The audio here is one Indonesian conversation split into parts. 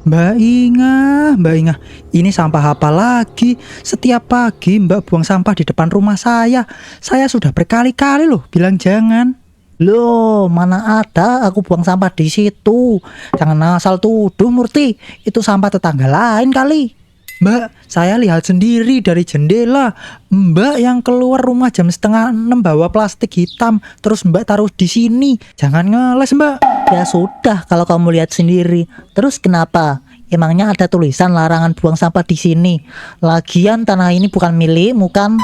Mbak Inga, ini sampah apa lagi? Setiap pagi Mbak buang sampah di depan rumah saya. Saya sudah berkali-kali loh bilang jangan. Loh, mana ada aku buang sampah di situ. Jangan asal tuduh, Murti. Itu sampah tetangga lain kali. Mbak, saya lihat sendiri dari jendela. Mbak yang keluar rumah jam setengah 6 bawa plastik hitam. Terus Mbak taruh di sini. Jangan ngeles, Mbak. Ya sudah, kalau kamu lihat sendiri. Terus kenapa? Emangnya ada tulisan larangan buang sampah di sini? Lagian tanah ini bukan milikmu kan?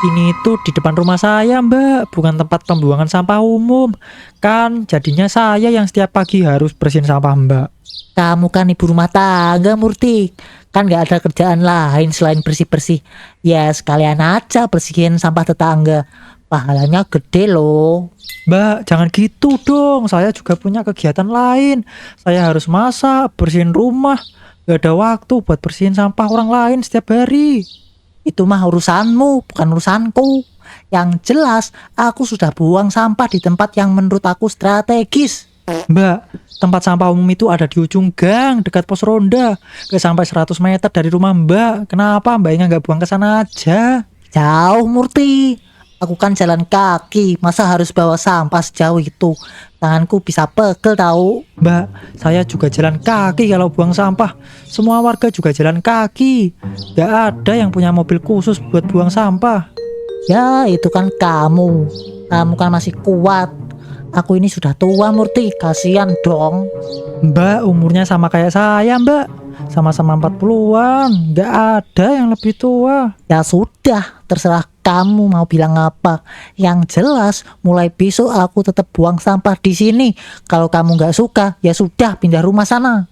Ini tuh di depan rumah saya, Mbak. Bukan tempat pembuangan sampah umum. Kan jadinya saya yang setiap pagi harus bersihin sampah, Mbak. Kamu kan ibu rumah tangga, Murti. Kan gak ada kerjaan lain selain bersih-bersih. Ya sekalian aja bersihin sampah tetangga. Pahalanya gede loh. Mbak, jangan gitu dong. Saya juga punya kegiatan lain. Saya harus masak, bersihin rumah. Gak ada waktu buat bersihin sampah orang lain setiap hari. Itu mah urusanmu, bukan urusanku. Yang jelas, aku sudah buang sampah di tempat yang menurut aku strategis. Mbak, tempat sampah umum itu ada di ujung gang, dekat pos ronda. Gak sampai 100 meter dari rumah Mbak. Kenapa Mbaknya nggak buang ke sana aja? Jauh, Murti. Aku kan jalan kaki, masa harus bawa sampah sejauh itu? Tanganku bisa pegel tahu. Mbak, saya juga jalan kaki kalau buang sampah. Semua warga juga jalan kaki. Gak ada yang punya mobil khusus buat buang sampah. Ya, itu kan kamu. Kamu kan masih kuat. Aku ini sudah tua, Murti. Kasihan dong. Mbak, umurnya sama kayak saya, Mbak. Sama-sama 40-an. Gak ada yang lebih tua. Ya sudah, terserah kamu mau bilang apa. Yang jelas, mulai besok aku tetap buang sampah di sini. Kalau kamu nggak suka, ya sudah pindah rumah sana.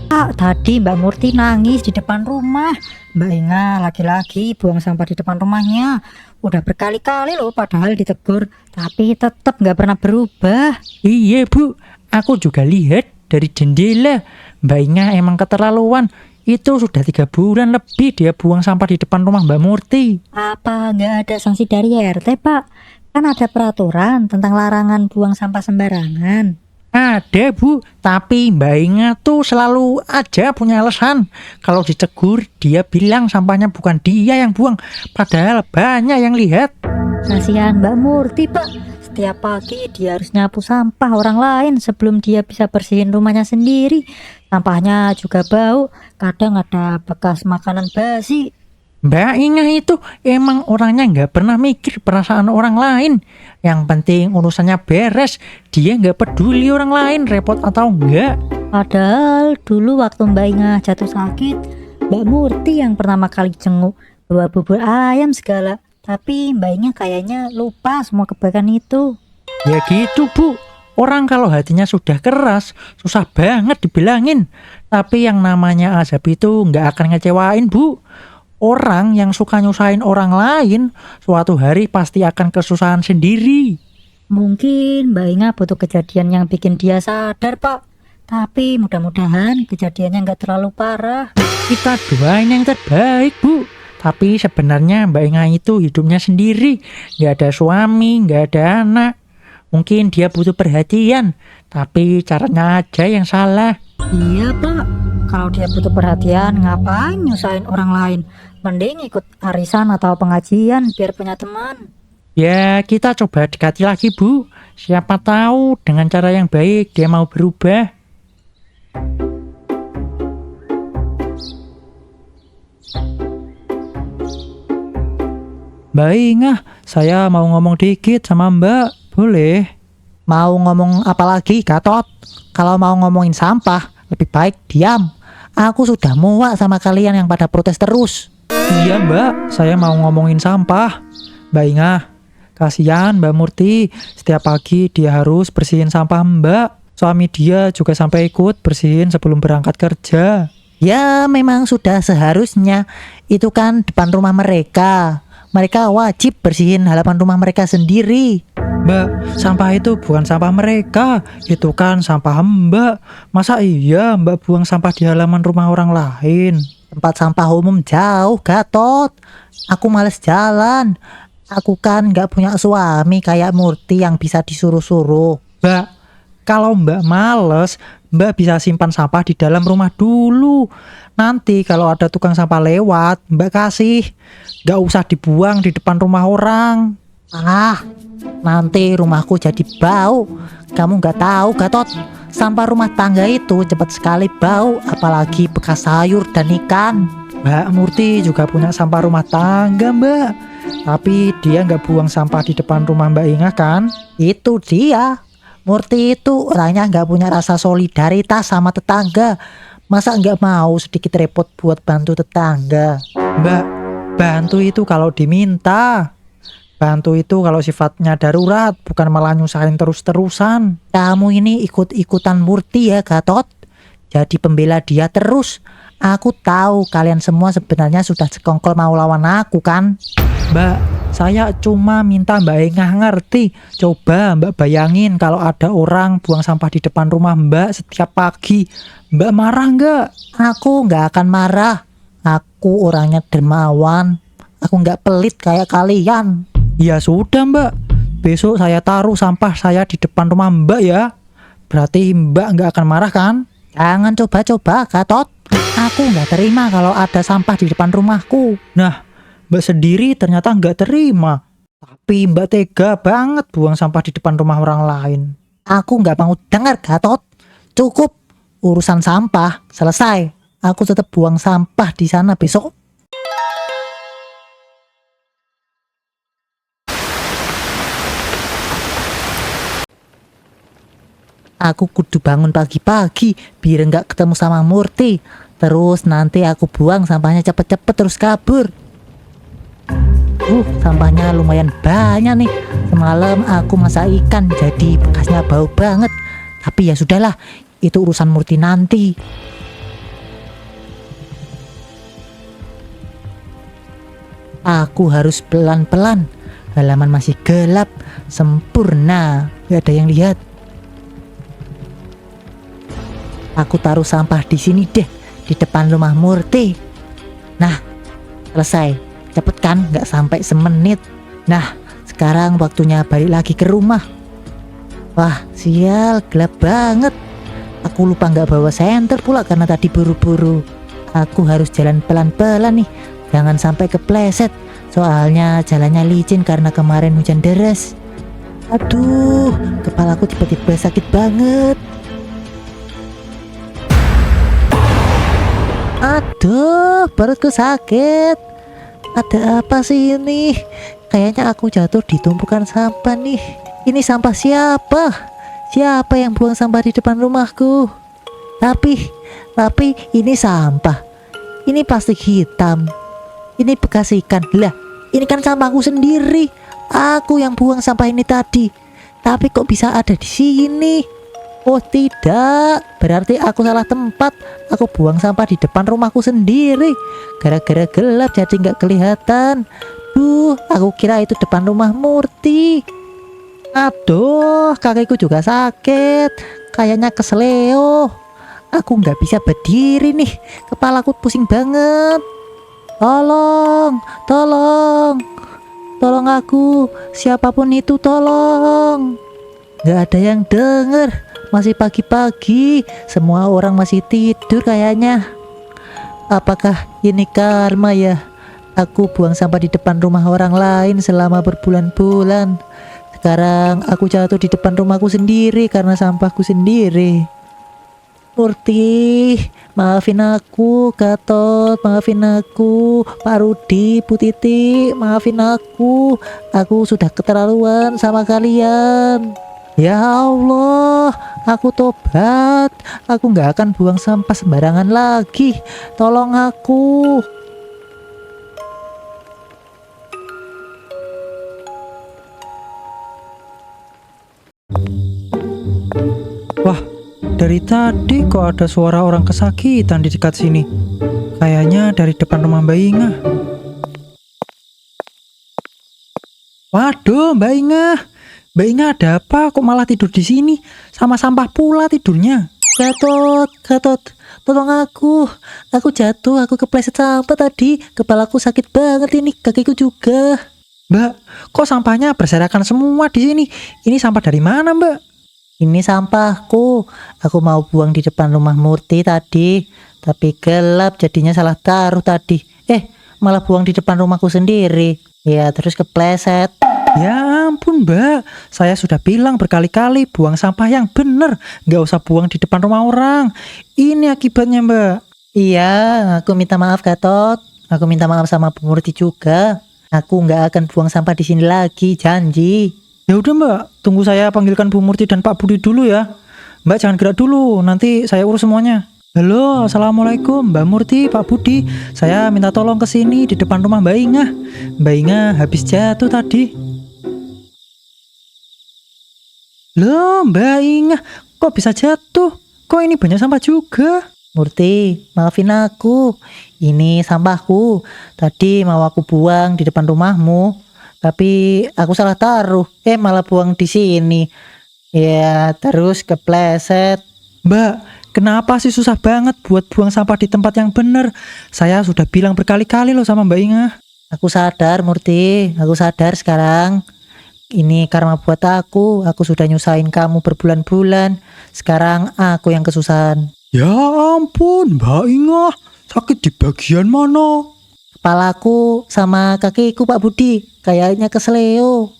Kak, tadi Mbak Murti nangis di depan rumah. Mbak Inga lagi-lagi buang sampah di depan rumahnya. Udah berkali-kali loh padahal ditegur, tapi tetap nggak pernah berubah. Iya, Bu. Aku juga lihat dari jendela. Mbak Inga emang keterlaluan. Itu sudah 3 bulan lebih dia buang sampah di depan rumah Mbak Murti. Apa nggak ada sanksi dari RT, Pak? Kan ada peraturan tentang larangan buang sampah sembarangan. Ada, Bu, tapi Mbak Inga tuh selalu aja punya alasan. Kalau ditegur, dia bilang sampahnya bukan dia yang buang, padahal banyak yang lihat. Kasihan Mbak Murti, Pak. Setiap pagi dia harus nyapu sampah orang lain sebelum dia bisa bersihin rumahnya sendiri. Sampahnya juga bau, kadang ada bekas makanan basi. Mbak Inga itu emang orangnya nggak pernah mikir perasaan orang lain. Yang penting urusannya beres. Dia nggak peduli orang lain repot atau enggak. Padahal dulu waktu Mbak Inga jatuh sakit, Mbak Murti yang pertama kali jenguk, bawa bubur ayam segala. Tapi Mbak Inga kayaknya lupa semua kebaikan itu. Ya gitu, Bu. Orang kalau hatinya sudah keras, susah banget dibilangin. Tapi yang namanya azab itu nggak akan ngecewain, Bu. Orang yang suka nyusahin orang lain, suatu hari pasti akan kesusahan sendiri. Mungkin Mbak Inga butuh kejadian yang bikin dia sadar, Pak. Tapi mudah-mudahan kejadiannya nggak terlalu parah. Kita doain yang terbaik, Bu. Tapi sebenarnya Mbak Inga itu hidupnya sendiri. Nggak ada suami, nggak ada anak. Mungkin dia butuh perhatian, tapi caranya aja yang salah. Iya, Pak. Kalau dia butuh perhatian, ngapain nyusahin orang lain? Mending ikut arisan atau pengajian biar punya teman. Ya, kita coba dekati lagi, Bu. Siapa tahu dengan cara yang baik dia mau berubah. Mbak Inga, saya mau ngomong dikit sama Mbak. Boleh? Mau ngomong apa lagi, Gatot? Kalau mau ngomongin sampah, lebih baik diam. Aku sudah muak sama kalian yang pada protes terus. Iya, Mbak, saya mau ngomongin sampah. Mbak Inga, kasihan Mbak Murti. Setiap pagi dia harus bersihin sampah Mbak. Suami dia juga sampai ikut bersihin sebelum berangkat kerja. Ya memang sudah seharusnya. Itu kan depan rumah mereka. Mereka wajib bersihin halaman rumah mereka sendiri. Mbak, sampah itu bukan sampah mereka. Itu kan sampah Mbak. Masa iya Mbak buang sampah di halaman rumah orang lain? Tempat sampah umum jauh, Gatot. Aku males jalan. Aku kan nggak punya suami kayak Murti yang bisa disuruh-suruh. Mbak, kalau Mbak males, Mbak bisa simpan sampah di dalam rumah dulu. Nanti kalau ada tukang sampah lewat, Mbak kasih. Nggak usah dibuang di depan rumah orang. Ah, nanti rumahku jadi bau. Kamu nggak tahu, Gatot. Sampah rumah tangga itu cepat sekali bau, apalagi bekas sayur dan ikan. Mbak Murti juga punya sampah rumah tangga, Mbak. Tapi dia nggak buang sampah di depan rumah Mbak Inga kan? Itu dia. Murti itu orangnya nggak punya rasa solidaritas sama tetangga. Masa nggak mau sedikit repot buat bantu tetangga? Mbak, bantu itu kalau diminta. Bantu itu kalau sifatnya darurat, bukan malah nyusahin terus-terusan. Kamu ini ikut-ikutan Murti ya, Gatot. Jadi pembela dia terus. Aku tahu kalian semua sebenarnya sudah sekongkol mau lawan aku kan? Mbak, saya cuma minta Mbak Inga ngerti. Coba Mbak bayangin kalau ada orang buang sampah di depan rumah Mbak setiap pagi. Mbak marah nggak? Aku nggak akan marah. Aku orangnya dermawan. Aku nggak pelit kayak kalian. Ya sudah Mbak, besok saya taruh sampah saya di depan rumah Mbak ya. Berarti Mbak nggak akan marah kan? Jangan coba-coba, Gatot. Aku nggak terima kalau ada sampah di depan rumahku. Nah, Mbak sendiri ternyata nggak terima. Tapi Mbak tega banget buang sampah di depan rumah orang lain. Aku nggak mau dengar, Gatot. Cukup urusan sampah selesai. Aku tetap buang sampah di sana besok. Aku kudu bangun pagi-pagi biar nggak ketemu sama Murti. Terus nanti aku buang sampahnya cepet-cepet terus kabur. Sampahnya lumayan banyak nih. Semalam aku masak ikan jadi bekasnya bau banget. Tapi ya sudahlah, itu urusan Murti nanti. Aku harus pelan-pelan. Halaman masih gelap, sempurna, gak ada yang lihat. Aku taruh sampah di sini deh, di depan rumah Murti. Nah, selesai. Cepet kan, gak sampai semenit. Nah, sekarang waktunya balik lagi ke rumah. Wah, sial, gelap banget. Aku lupa gak bawa senter pula karena tadi buru-buru. Aku harus jalan pelan-pelan nih, jangan sampai kepleset. Soalnya jalannya licin karena kemarin hujan deras. Aduh, kepalaku tiba-tiba sakit banget. Aduh, perutku sakit. Ada apa sih ini? Kayaknya aku jatuh di tumpukan sampah nih. Ini sampah siapa? Siapa yang buang sampah di depan rumahku? Tapi ini sampah. Ini plastik hitam. Ini bekas ikan. Lah, ini kan sampahku sendiri. Aku yang buang sampah ini tadi. Tapi kok bisa ada di sini? Oh tidak, berarti aku salah tempat. Aku buang sampah di depan rumahku sendiri. Gara-gara gelap jadi nggak kelihatan. Aku kira itu depan rumah Murti. Aduh, kakiku juga sakit. Kayaknya keseleo. Aku nggak bisa berdiri nih. Kepalaku pusing banget. Tolong, tolong, tolong aku. Siapapun itu tolong. Nggak ada yang denger. Masih pagi-pagi, semua orang masih tidur kayaknya. Apakah ini karma ya? Aku buang sampah di depan rumah orang lain selama berbulan-bulan. Sekarang aku jatuh di depan rumahku sendiri karena sampahku sendiri. Murti, maafin aku. Gatot, maafin aku. Pak Rudi, Bu Titi, maafin aku. Aku sudah keterlaluan sama kalian. Ya Allah, aku tobat. Aku nggak akan buang sampah sembarangan lagi. Tolong aku. Wah, dari tadi kok ada suara orang kesakitan di dekat sini. Kayaknya dari depan rumah Mbak Inga. Waduh, Mbak Inga. Mbak Inga ada apa? Kok malah tidur di sini? Sama sampah pula tidurnya. Gatot, tolong aku. Aku jatuh, aku kepleset sampah tadi. Kepalaku sakit banget ini, kakiku juga. Mbak, kok sampahnya berserakan semua di sini? Ini sampah dari mana, Mbak? Ini sampahku. Aku mau buang di depan rumah Murti tadi, tapi gelap jadinya salah taruh tadi. Malah buang di depan rumahku sendiri. Ya, terus kepleset. Ya ampun, Mbak. Saya sudah bilang berkali-kali buang sampah yang benar. Nggak usah buang di depan rumah orang. Ini akibatnya, Mbak. Iya, aku minta maaf Gatot. Aku minta maaf sama Bu Murti juga. Aku nggak akan buang sampah di sini lagi, janji. Ya udah, Mbak. Tunggu saya panggilkan Bu Murti dan Pak Budi dulu ya. Mbak jangan gerak dulu. Nanti saya urus semuanya. Halo, assalamualaikum Mbak Murti, Pak Budi. Saya minta tolong ke sini di depan rumah Mbak Ingah. Mbak Ingah habis jatuh tadi. Loh, Mbak Ingah, kok bisa jatuh? Kok ini banyak sampah juga? Murti, maafin aku. Ini sampahku. Tadi mau aku buang di depan rumahmu, tapi aku salah taruh. Malah buang di sini. Ya, terus kepleset. Mbak, kenapa sih susah banget buat buang sampah di tempat yang benar? Saya sudah bilang berkali-kali loh sama Mbak Ingah. Aku sadar, Murti. Aku sadar sekarang. Ini karma buat aku. Aku sudah nyusahin kamu berbulan-bulan. Sekarang aku yang kesusahan. Ya ampun, Mbak Ingah. Sakit di bagian mana? Kepalaku sama kakiku, Pak Budi. Kayaknya kesleo.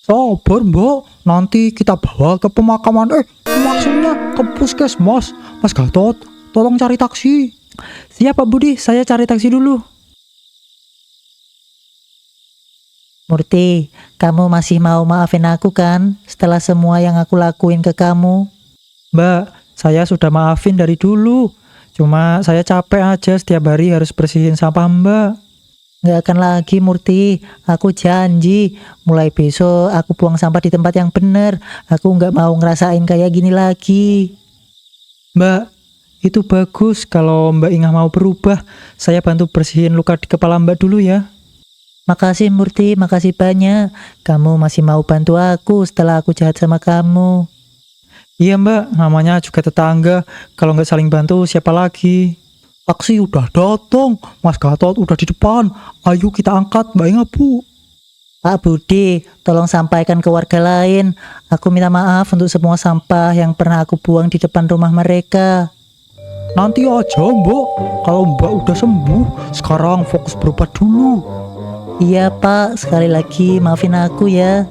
Sabar, Mbak. Nanti kita bawa ke pemakaman. Maksudnya ke puskesmas. Mas Gatot, tolong cari taksi. Siap, Pak Budi. Saya cari taksi dulu. Murti, kamu masih mau maafin aku kan? Setelah semua yang aku lakuin ke kamu. Mbak, saya sudah maafin dari dulu. Cuma saya capek aja setiap hari harus bersihin sampah, Mbak. Nggak akan lagi, Murti. Aku janji. Mulai besok aku buang sampah di tempat yang benar. Aku nggak mau ngerasain kayak gini lagi. Mbak, itu bagus kalau Mbak Ingah mau berubah. Saya bantu bersihin luka di kepala Mbak dulu ya. Makasih Murti, makasih banyak. Kamu masih mau bantu aku setelah aku jahat sama kamu. Iya, Mbak, namanya juga tetangga. Kalau nggak saling bantu, siapa lagi? Taksi udah datang, Mas Gatot udah di depan. Ayo kita angkat, Mbak Inga, Bu. Pak Budi, tolong sampaikan ke warga lain. Aku minta maaf untuk semua sampah yang pernah aku buang di depan rumah mereka. Nanti aja, Mbak. Kalau Mbak udah sembuh, sekarang fokus berobat dulu. Iya Pak, sekali lagi maafin aku ya.